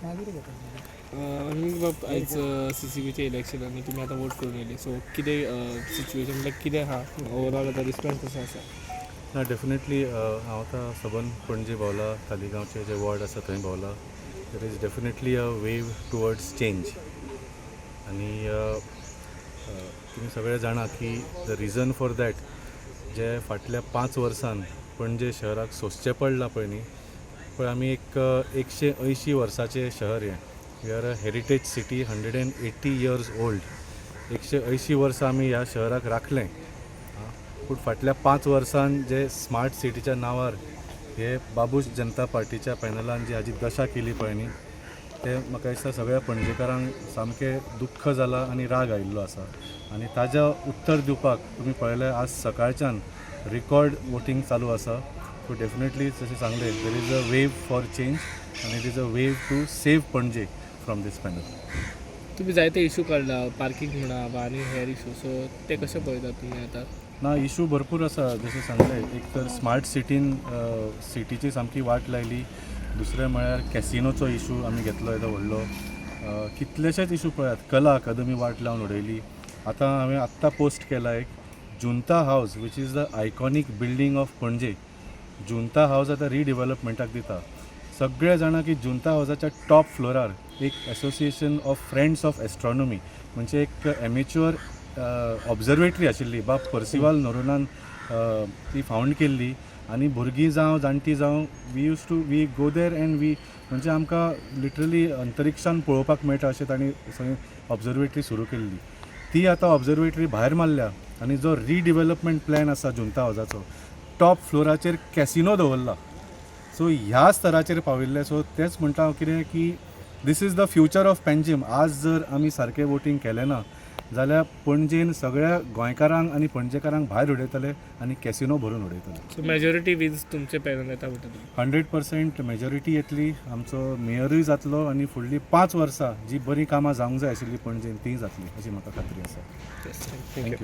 आनी बाब आयज CCBचे इलेक्शन आनी तुमी आतां वोट करून येयली सो कितें सिच्युएशन लायक कितें आहा ओवरऑल आतां रिस्पॉन्स कसो आसा? ना डेफिनेटली हांव आतां सबंद पणजे भोंवला, तालिगांवचे जे वॉर्ड आसा थंय भोंवला. There is definitely a wave towards change. आनी तुमी सगळे जाणा की द रिजन फॉर दॅट जे फाटल्या 5 वर्सान पणजे शहराक सोंसचें पडलां पळय न्ही, पळय आमी एक 180 वर्साचें शहर हें. We are a heritage city 180 years old. 180 वर्सां आमी ह्या शहराक राखलें. पूण फाटल्या 5 वर्सान जे स्मार्ट सिटीच्या नांवार हे बाबूश जनता पार्टीच्या पॅनलान जी हाजी दशा केली पळय न्ही, ते म्हाका दिसता सगळ्या पणजेकारांक सामकें दुख्ख जालां आनी राग आयिल्लो आसा. आनी ताजें उत्तर दिवपाक तुमी पळयलें आज सकाळच्यान रिकॉर्ड वोटींग चालू आसा. सो डेफिनेटली जशें सांगलें there is a wave for change आनी it is a wave to save Panaji from this panel. तुमी जायते इशू काडला पार्किंग म्हणा वा आनी हेर इशू सो ते कशे पळयतात तुमी आतां? ना इशू भरपूर आसा. जशें सांगलें एक तर स्मार्ट सिटीची सामकी वाट लायली. दुसरें म्हळ्यार कॅसिनोचो इशू आमी घेतलो येदो व्हडलो. कितलेशेच इशू पळयात. कला अकादमी वाट लावन उडयली. हांवें आत्तां पोस्ट केला एक Junta House which is the iconic building of Panaji. Junta हावस आतां रिडेवलपमेंटाक दिता. सगळे जाणा की जुंता हावसाच्या टॉप फ्लोरार एक association of friends of astronomy म्हणजे एक एमेच्युअर ऑब्जर्वेटरी आशिल्ली. बाब पर्सिवाल नोरोनान ती फावंड केल्ली. आनी भुरगीं जावं जाणटी जावं वी गो देर एंड म्हणजे आमकां लिटरली अंतरिक्षान पळोवपाक मेळटा अशें तांणी थंय ऑब्जर्वेटरी सुरू केल्ली. ती आतां ऑब्जर्वेटरी भायर मारल्या आनी जो रिडेवलपमेंट प्लॅन आसा जुंता हावसाचो टॉप फ्लोराचेर कॅसिनो दवरला. सो ह्या स्तराचेर पाविल्ले. सो तेंच म्हणटा हांव कितें की this is the future of Panjim. आज जर आमी सारकें वोटींग केलें ना जाल्यार पणजेन सगळ्या गोंयकारांक आनी पणजेकारांक भायर उडयतले आनी कॅसिनो भरून उडयतले. सो मेजॉरिटी विन्स तुमचे पॅनल येता म्हणटा तुमी? 100% मेजॉरिटी येतली. आमचो मेयरूय जातलो आनी फुडलीं 5 वर्सां जी बरी कामां जावंक जाय आशिल्ली पणजेन ती जातली अशी म्हाका खात्री आसा. थँक्यू.